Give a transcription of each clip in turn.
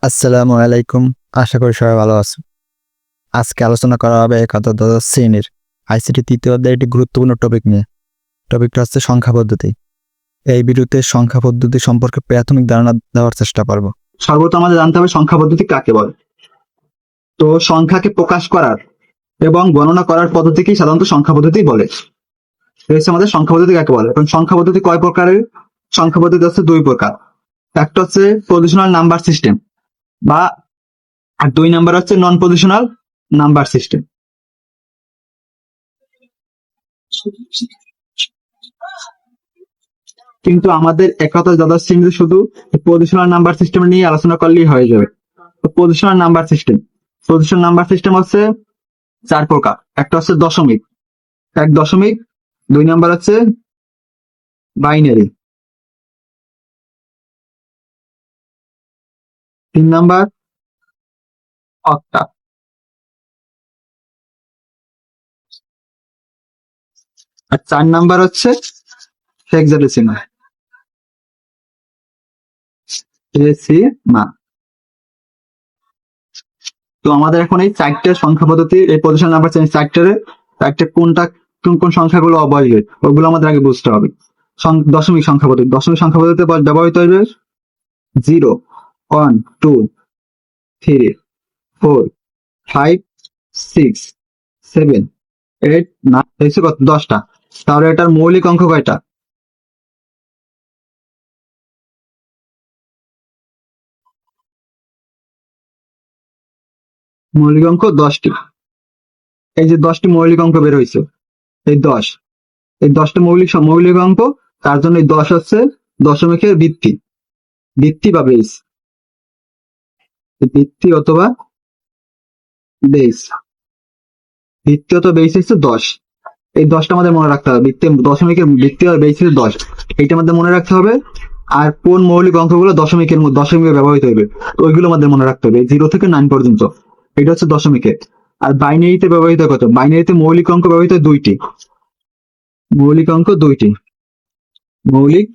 আসসালামু আলাইকুম। আশা করি সবাই ভালো আছো। আজকে আলোচনা করা হবে একাদশ দ্বাদশ শ্রেণীর আইসিটি তৃতীয় অধ্যায়ের একটি গুরুত্বপূর্ণ টপিক নিয়ে। টপিকটা হচ্ছে সংখ্যা পদ্ধতি। এই ভিডিওতে সংখ্যা পদ্ধতি সম্পর্কে প্রাথমিক ধারণা দেওয়ার চেষ্টা করব। সর্বপ্রথম আমাদের জানতে হবে সংখ্যা পদ্ধতি কাকে বলে। তো সংখ্যাকে প্রকাশ করার এবং গণনা করার পদ্ধতিকেই সাধারণত সংখ্যা পদ্ধতি বলে। রয়েছে আমাদের সংখ্যা পদ্ধতি কাকে বলে। এবং সংখ্যা পদ্ধতি কয় প্রকারের? সংখ্যা পদ্ধতি হচ্ছে দুই প্রকার। একটা হচ্ছে পজিশনাল নাম্বার সিস্টেম বা আর দুই নাম্বার হচ্ছে নন পজিশনাল নাম্বার সিস্টেম। কিন্তু আমাদের একাদশ দ্বাদশ শ্রেণীতে শুধু পজিশনাল নাম্বার সিস্টেম নিয়ে আলোচনা করলেই হয়ে যাবে। তো পজিশনাল নাম্বার সিস্টেম হচ্ছে চার প্রকার। একটা হচ্ছে দশমিক, এক দশমিক, দুই নাম্বার হচ্ছে বাইনারি, তিন নাম্বার অক্টাল, আর চার নাম্বার হচ্ছে হেক্সাডেসিমাল। তো আমাদের এখন এই চারটে সংখ্যা পদ্ধতি, এই পজিশন নাম্বার চারটে কোনটা কোন কোন সংখ্যাগুলো অবয়ব ওগুলো আমাদের আগে বুঝতে হবে। দশমিক সংখ্যা পদ্ধতিতে ব্যবহৃত হবে 0, 1, 2, 3, 4, 5, 6, 7, 8, 9, হয়েছে কত? 10টা। তাহলে এটার মৌলিক অঙ্ক কয়টা? মৌলিক অঙ্ক 10টি। এই যে 10টি মৌলিক অঙ্ক বের হয়েছে, এই 10টা মৌলিক অঙ্ক। তার জন্য এই 10 হচ্ছে দশমিকের ভিত্তি বা বেস, ভিত্তি অথবা বেস, ভিত্তি অথবা বেস হচ্ছে 10। এই 10টা আমাদের মনে রাখতে হবে। দশমিকের ভিত্তি আর বেস হচ্ছে 10, এইটা আমাদের মনে রাখতে হবে। আর কোন মৌলিক অঙ্কগুলো দশমিকে ব্যবহৃত হবে ওইগুলো আমাদের মনে রাখতে হবে, 0 থেকে 9 পর্যন্ত। এটা হচ্ছে দশমিকে। আর বাইনারিতে ব্যবহৃত কত? বাইনারিতে মৌলিক অঙ্ক ব্যবহৃত দুইটি। মৌলিক অঙ্ক দুইটি। মৌলিক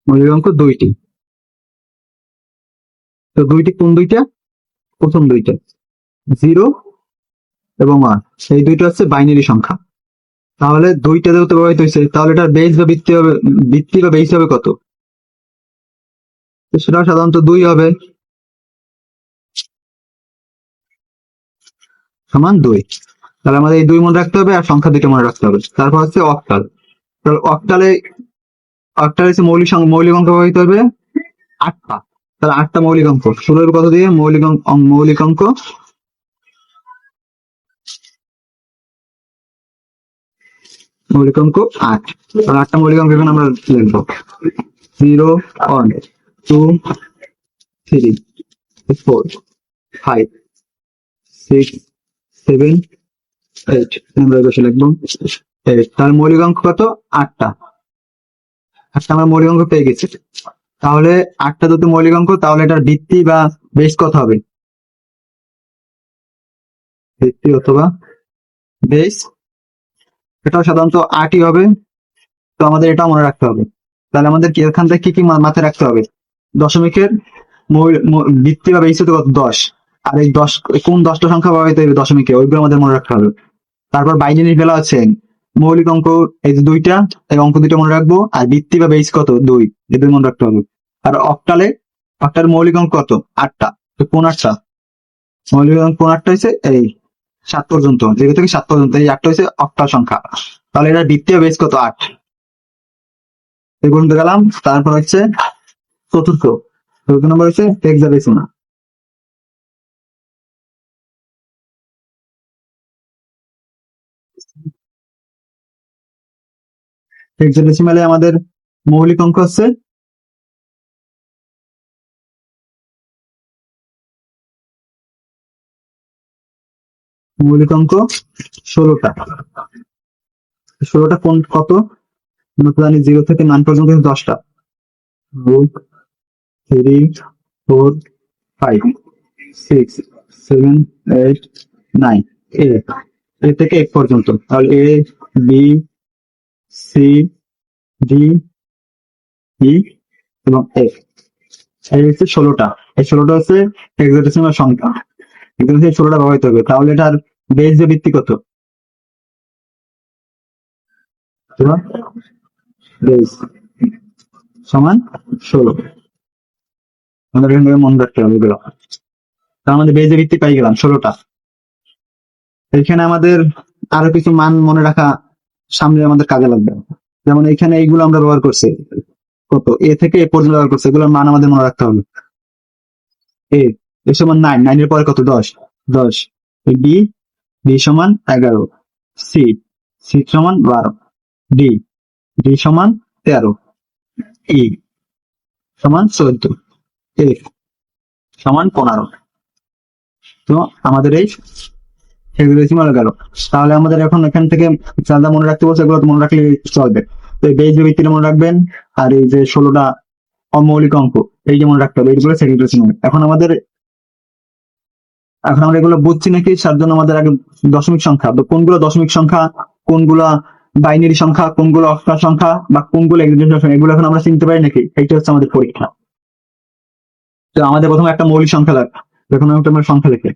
মৌলিক অঙ্ক দুইটি। তো কোন দুইটা? প্রথম দুইটা 0 এবং 1, সেই দুইটা হচ্ছে বাইনারি সংখ্যা। তাহলে দুইটা যেহেতু ব্যবহৃত হয়েছে, তাহলে এটার বেস বা ভিত্তি বা বেস হবে কত? সেটা সাধারণত 2 হবে, সমান 2। তাহলে আমাদের এই 2 মনে রাখতে হবে আর সংখ্যা দুইটা মনে রাখতে হবে। তারপর হচ্ছে অক্টাল। অক্টালে হচ্ছে মৌলিক অঙ্ক ব্যবহৃত হবে 8টা। তাহলে 8টা মৌলিক অঙ্ক। 16 কত দিয়ে? মৌলিক অঙ্ক 8। তাহলে 8টা মৌলিক অঙ্ক এখানে আমরা লিখবো 0, 1, 2, 3, 4, 5, 6, 7, 8। আমরা বসে লিখবো 8। তার মৌলিক অঙ্ক কত? 8টা। আমরা মৌলিক অঙ্ক পেয়ে গেছি। তাহলে 8টা দুটো মৌলিক অঙ্ক, তাহলে এটার ভিত্তি বা বেস কত হবে? ভিত্তি অথবা বেস এটাও সাধারণত 8ই হবে। তো আমাদের এটাও মনে রাখতে হবে। তাহলে আমাদের এখান থেকে কি মাথায় রাখতে হবে? দশমিকের ভিত্তি বা বেস হতে কত? 10। আর এই 10 কোন 10টা সংখ্যা ব্যবহৃত হবে দশমিকে ওইগুলো আমাদের মনে রাখতে হবে। তারপর বাইনারি বেলা আছে মৌলিক অঙ্ক, এই যে 2টা, এই অঙ্ক 2টা মনে রাখবো। আর ভিত্তি বা বেস কত? 2, এদের মনে রাখতে হবে। আর অক্টাল মৌলিক অঙ্ক কত? 8টা। তো কোন 8টা? মৌলিক অঙ্ক কোন 8টা হয়েছে? এই 7 পর্যন্ত, 0 থেকে 7 পর্যন্ত এই 8টা হয়েছে অক্টাল সংখ্যা। তাহলে এটা ভিত্তি বা বেস কত? 8। এই পর্যন্ত গেলাম। তারপর হচ্ছে চতুর্থ নম্বর হচ্ছে হেক্সাডেসিমাল। হেক্সাডেসিমালে আমাদের মৌলিক অঙ্ক হচ্ছে মৌলিক অঙ্ক 16টা। 16টা কোন কত? আমরা জানি 0 থেকে 9 পর্যন্ত 10টা। 2, 3, 4, 5, 6, 7, 8, 9। এ থেকে 1 পর্যন্ত। তাহলে A, B, C, D, ই এবং এফ। এই হচ্ছে 16টা। এই 16টা হচ্ছে হেক্সাডেসিমাল সংখ্যা। এখানে সেই 16টা ব্যবহৃত হবে। তাহলে এটার বেস যে ভিত্তি কত? বেস সমান 16। আমাদের এখান থেকে মনে রাখতে হবে এগুলো। তার আমাদের বেস ভিত্তি পাই গেলাম 16টা। এখানে আমাদের আরো কিছু মান মনে রাখা সামনে আমাদের কাজে লাগবে। যেমন এখানে এইগুলো আমরা ব্যবহার করছি, কত এ থেকে এ পর্যন্ত ব্যবহার করছি, এগুলোর মান আমাদের মনে রাখতে হবে। এ এ সমান 9, 9 এর পরে কত? 10, 10। বি, বি সমান 11। সি, সি সমান 12। ডি, ডি সমান 13। ই সমান 14। এফ সমান 15। তো আমাদের এই হেক্সাডেসিমাল গেল। তাহলে আমাদের এখন এখান থেকে যা মনে রাখতে বলছে এগুলো তো মনে রাখলে চলবে। তো এই বেস ভিত্তিটা মনে রাখবেন, আর এই যে 16টা অমৌলিক অঙ্ক এই যে মনে রাখতে হবে, এইগুলো হেক্সাডেসিমাল। এখন আমরা এগুলো বুঝছি নাকি, তার জন্য আমাদের আগে দশমিক সংখ্যা, তো কোনগুলো দশমিক সংখ্যা, কোনগুলা বাইনারি সংখ্যা, কোনগুলো অক্টাল সংখ্যা, বা কোনগুলো হেক্সাডেসিমাল সংখ্যা, এগুলো এখন আমরা চিনতে পারি নাকি, এইটা হচ্ছে আমাদের পরীক্ষা। তো আমাদের প্রথমে একটা মৌলিক সংখ্যা লাগবে। যখন আমরা সংখ্যা লিখে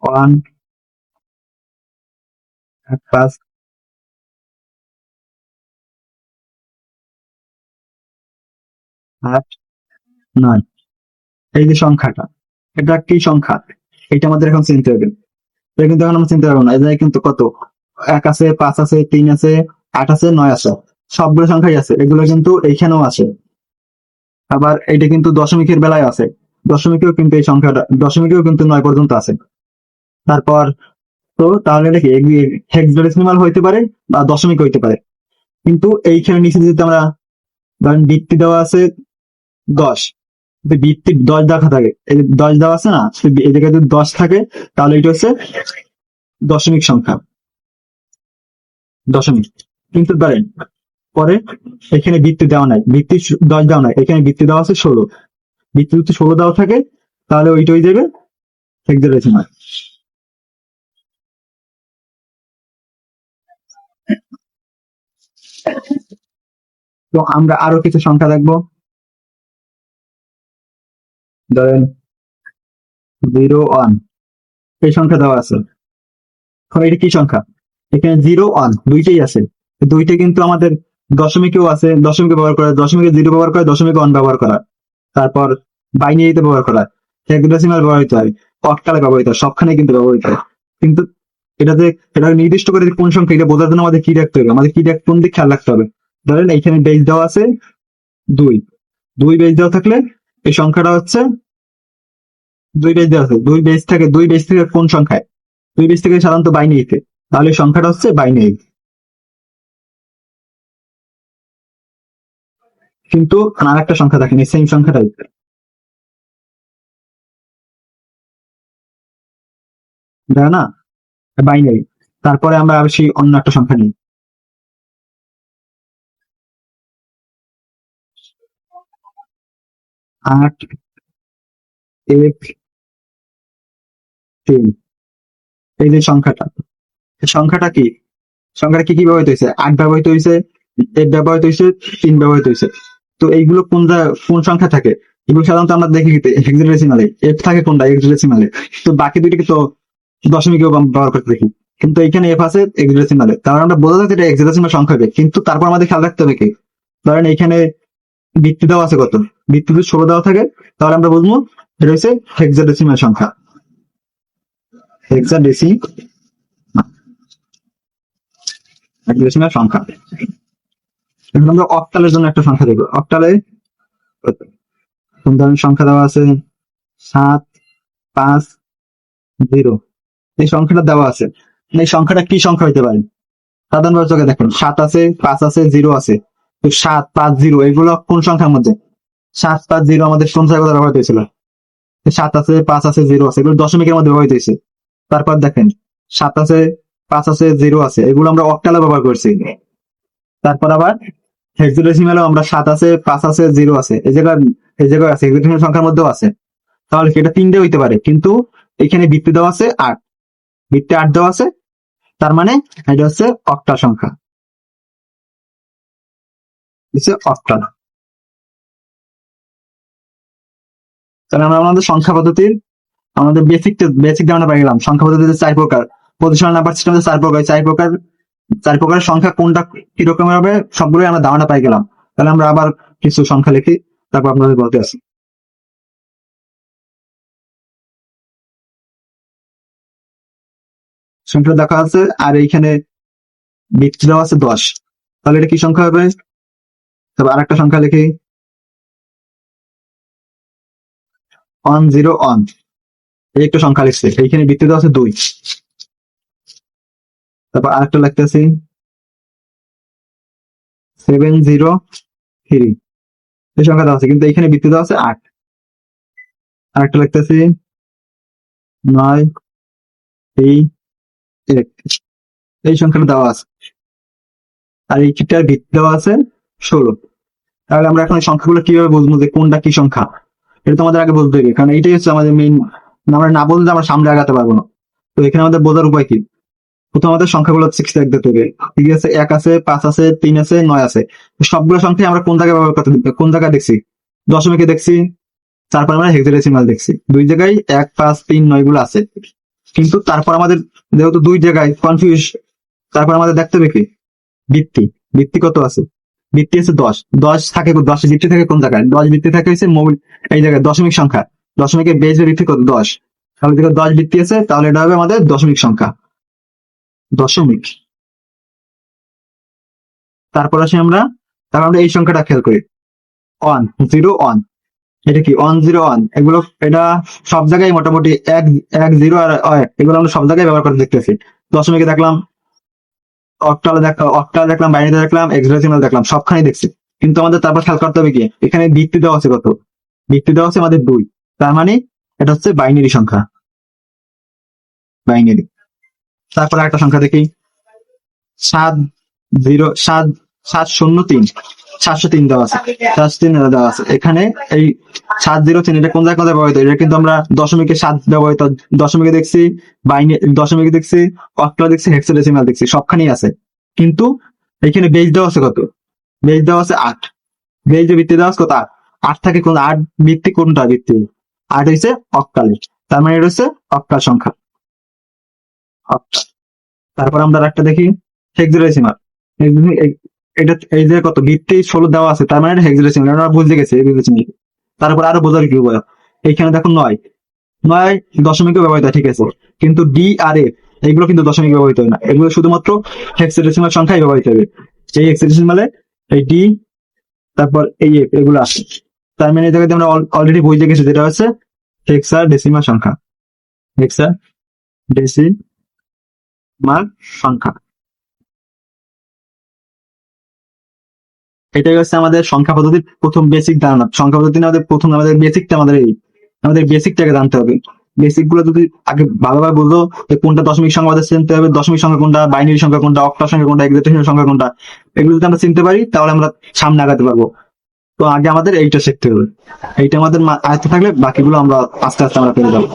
1, 5, 8, 9, এই যে সংখ্যাটা, এটা কি সংখ্যা, এটা আমাদের এখন চিনতে হবে। এটা কিন্তু এখন আমরা চিনতে পারবো না। এটা কিন্তু কত, 1 আছে, 5 আছে, 3 আছে, 8 আছে, 9 আছে, সবগুলো সংখ্যাই আছে। এগুলো কিন্তু এইখানেও আছে। আবার এটা কিন্তু দশমিকের বেলায় আছে, দশমিকেও কিন্তু এই সংখ্যাটা, দশমিকেও কিন্তু 9 পর্যন্ত আছে। তারপর তো তাহলে এটা কি হেক্সাডেসিমাল হইতে পারে বা দশমিক হইতে পারে। কিন্তু এইখানে নিচে যদি আমরা ধরেন ভিত্তি দেওয়া আছে 10, যদি ভিত্তি 10 দেখা থাকে, এই 10 দেওয়া আছে না, এই জায়গায় যদি 10 থাকে তাহলে এটা হচ্ছে দশমিক সংখ্যা, দশমিক। কিন্তু ধরেন পরে এখানে ভিত্তি দেওয়া নাই, ভিত্তি 10 দেওয়া নাই, এখানে ভিত্তি দেওয়া আছে 16, ভিত্তি যদি 16 দেওয়া থাকে তাহলে ওইটা হয়ে যাবে হেক্সাডেসিমাল। তো আমরা আরো কিছু সংখ্যা দেখবো। ধরেন 0, 1, এই সংখ্যা দেওয়া আছে। এখন এটা কি সংখ্যা? এখানে 0, 1 দুইটাই আছে। দুইটা কিন্তু আমাদের দশমিকেও আছে, দশমিকে ব্যবহার করা, দশমিকে 0 ব্যবহার করা, দশমিকে 1 ব্যবহার করা, তারপর বাইনারিতে ব্যবহার করা, হেক্সাডেসিমাল ব্যবহৃত হয়, অক্টালে ব্যবহৃত হয়, সবখানে কিন্তু ব্যবহৃত হয়। কিন্তু এটাতে এটা নির্দিষ্ট করে কোন সংখ্যা, এটা বোঝার জন্য আমাদের কি রাখতে হবে, আমাদের কি কোন দিক খেয়াল রাখতে হবে। ধরেন এইখানে বেস দেওয়া আছে 2, 2 বেস দেওয়া থাকলে এই সংখ্যাটা হচ্ছে 2 বেস দেওয়া আছে, 2 বেস থেকে কোন সংখ্যায়, 2 বেস থেকে সাধারণত বাইনারিতে, তাহলে এই সংখ্যাটা হচ্ছে বাইনারি। কিন্তু আর একটা সংখ্যা দেখেন, এই সেম সংখ্যাটাই দেয় না, বাইনারি। তারপরে আমরা আবার সেই অন্য একটা সংখ্যা নিই, 8, F, 3, এই যে সংখ্যাটা, এই সংখ্যাটা কি, সংখ্যাটা কি কি ব্যবহৃত হয়েছে, 8 ব্যবহৃত হয়েছে, F ব্যবহৃত হয়েছে, 3 ব্যবহৃত হয়েছে। তো এইগুলো কোন সংখ্যা থাকে, এগুলো সাধারণত আমরা দেখি হেক্সাডেসিমালে, F থাকে কোনটা, হেক্সাডেসিমালে। তো বাকি দুইটাকে তো দশমিকেও ব্যবহার করতে দেখি, কিন্তু এখানে F আছে হেক্সাডেসিমালে, তাহলে আমরা বোঝা যাচ্ছে এটা হেক্সাডেসিমাল সংখ্যা হবে। কিন্তু তারপর আমাদের খেয়াল রাখতে হবে কি, ধরেন এখানে ভিত্তি দেওয়া আছে কত, ভিত্তি যদি 16 দেওয়া থাকে তাহলে আমরা বুঝবো এটা হচ্ছে হেক্সাডেসিমাল সংখ্যা, হেক্সাডেসিমাল সংখ্যা। এখন আমরা অক্টালের জন্য একটা সংখ্যা দেখবো। অক্টালে কোন ধরনের সংখ্যা দেওয়া আছে, 7, 5, 0, এই সংখ্যাটা দেওয়া আছে। এই সংখ্যাটা কি সংখ্যা হইতে পারে, সাধারণ চোখে দেখেন 7 আছে, 5 আছে, 0 আছে। তো 7, 5, 0 এগুলো কোন সংখ্যার মধ্যে, 7, 5, 0 আমাদের কোন সংখ্যার কথা ব্যবহৃত হয়েছিল, 7 আছে, 5 আছে, 0 আছে, এগুলো দশমিকের মধ্যে ব্যবহৃত হয়েছে। তারপর দেখেন 7 আছে, 5 আছে, 0 আছে, এগুলো আমরা অক্টালে ব্যবহার করছি। তারপর আবার হেক্সাডেসিমালেও আমরা 7 আছে, 5 আছে, 0 আছে, এই জায়গায় আছে, হেক্সাডেসিমাল সংখ্যার মধ্যেও আছে। তাহলে কি এটা 3টে হইতে পারে, কিন্তু এখানে ভিত্তি দেওয়া আছে 8, ভিত্তি 8 দেওয়া আছে, তার মানে এটা হচ্ছে অক্টা সংখ্যা। হচ্ছে অক্টাল। তাহলে আমরা আমাদের সংখ্যা পদ্ধতির আমাদের বেসিক ধারণা পেয়ে গেলাম। সংখ্যা পদ্ধতিতে 4 প্রকার, পজিশনাল নাম্বার সিস্টেমে 4 প্রকার, 4 প্রকারের সংখ্যা কোনটা কিরকম হবে সবগুলোই আমরা ধারণা পাই গেলাম। তাহলে আমরা আবার কিছু সংখ্যা লিখি, তারপর আপনাদের বলতে আসি। সংখ্যা দেখা আছে আর এইখানে ভিত্তি দেওয়া আছে 10। তাহলে এটা কি সংখ্যা হবে? তবে আরেকটা সংখ্যা লিখি, 101। এই একটা সংখ্যা লিখছে, এইখানে ভিত্তি দেওয়া আছে 2। তারপর আরেকটা লিখতেছি 703। এই সংখ্যা দেওয়া আছে কিন্তু এইখানে ভিত্তি দেওয়া আছে 8। আরেকটা লিখতেছি 931। এই সংখ্যাটা দেওয়া আছে আর এইটার ভিত্তি দেওয়া আছে 16। তাহলে আমরা এখন এই সংখ্যাগুলো কিভাবে বুঝবো যে কোনটা কি সংখ্যা? এটা তো আমাদের আগে বলতে হবে, কারণ এটাই হচ্ছে আমাদের মেইন। আমরা না বললে আমরা সামনে আগাতে পারবো না। তো এখানে আমাদের বোঝার উপায় কি? প্রথম আমাদের সংখ্যাগুলো 6 দেখতে হবে। ঠিক আছে, 1 আছে, 5 আছে, 3 আছে, 9 আছে। সবগুলো সংখ্যা আমরা কোন জায়গায় ব্যবহার করতে, কোন জায়গায় দেখছি? দশমিকে দেখছি, তারপর আমরা হেক্সাডেসিমাল দেখছি। 2 জায়গায় 1, 5, 3, 9 গুলো আছে। কিন্তু তারপর আমাদের যেহেতু 2 জায়গায় কনফিউজ, তারপর আমাদের দেখতে হবে কি ভিত্তি। ভিত্তি কত আছে? ভিত্তি আছে 10। 10 থাকে, 10 ভিত্তি থাকে কোন জায়গায়? 10 ভিত্তি থাকে হচ্ছে এই জায়গায় দশমিক সংখ্যা। দশমিকের বেজের ভিত্তি কত? 10। তাহলে যদি 10 ভিত্তি আছে তাহলে এটা হবে আমাদের দশমিক সংখ্যা। দশমিক। তারপর আসি আমরা, তারপর আমরা এই সংখ্যাটা খেয়াল করি, 101। এটা কি 101? এগুলো এটা সব জায়গায় মোটামুটি 1 1 0 আর 1 এগুলো আমরা সব জায়গায় ব্যবহার করতে দেখতেছি। দশমিকে দেখলাম, অক্টাল দেখলাম, বাইনারিতে দেখলাম, হেক্সাডেসিমাল দেখলাম, সবখানে দেখছি। কিন্তু আমাদের তারপর খেয়াল করতে হবে কি এখানে ভিত্তি দেওয়া আছে কত? ভিত্তি দেওয়া আছে আমাদের 2। তার মানে এটা হচ্ছে বাইনারি সংখ্যা, বাইনারি। তারপরে একটা সংখ্যা দেখি, 703। 703 দেওয়া আছে, 703 দেওয়া আছে। এখানে এই 703 এটা কোন জায়গায় ব্যবহৃত? এটা কিন্তু আমরা দশমিকে 7 ব্যবহৃত, দশমিকে দেখছি, দশমিকে দেখছি, অক্টাল দেখছি, হেক্সাডেসিমাল দেখছি, সবখানেই আছে। কিন্তু এখানে বেজ দেওয়া আছে কত? বেজ দেওয়া আছে 8। বেজ ভিত্তি দেওয়া আছে কত? 8। 8 থাকে কোন 8 ভিত্তি কোনটা? ভিত্তি 8 হচ্ছে অক্টালের। তার মানে এটা হচ্ছে অক্টাল সংখ্যা, অক্টাল। তারপর আমরা একটা দেখি হেক্সাডেসিমাল। এটা এই যে কত ভিত্তি 16 দেওয়া আছে, তার মানে এটা হেক্সাডেসিমাল, আমরা বুঝে গেছি হেক্সাডেসিমাল। তারপর আরো বোঝার কি উপায়? এইখানে দেখো 9। 9 দশমিকে ব্যবহৃত হয়, ঠিক আছে, কিন্তু ডি আর এফ এইগুলো কিন্তু দশমিক ব্যবহৃত হয় না, এগুলো শুধুমাত্র হেক্সাডেসিমাল সংখ্যায় ব্যবহৃত হবে। এই হেক্সাডেসিমালে এই ডি তারপর এই এফ এগুলো আসে। তার মানে এই জায়গাতে আমরা অলরেডি বুঝে গেছি যেটা হচ্ছে হেক্সাডেসিমাল সংখ্যা, হেক্সাডেসিমাল সংখ্যা। এটাই হচ্ছে আমাদের সংখ্যা পদ্ধতির প্রথম বেসিক ধারণা। সংখ্যা পদ্ধতি আমাদের প্রথম আমাদের বেসিকটা আমাদের বেসিকটাকে জানতে হবে। বেসিক গুলো যদি আগে ভালোভাবে বুঝো যে কোনটা দশমিক সংখ্যা আমাদের চিনতে হবে, দশমিক সংখ্যা কোনটা, বাইনারি সংখ্যা কোনটা, অক্টাল সংখ্যা কোনটা, হেক্সাডেসিমাল সংখ্যা কোনটা, এগুলো যদি আমরা চিনতে পারি তাহলে আমরা সামনে আগাতে পারবো। তো আগে আমাদের এইটা শিখতে হবে। এইটা আমাদের আয়ত্তে থাকলে বাকিগুলো আমরা আস্তে আস্তে আমরা পেরে যাবো।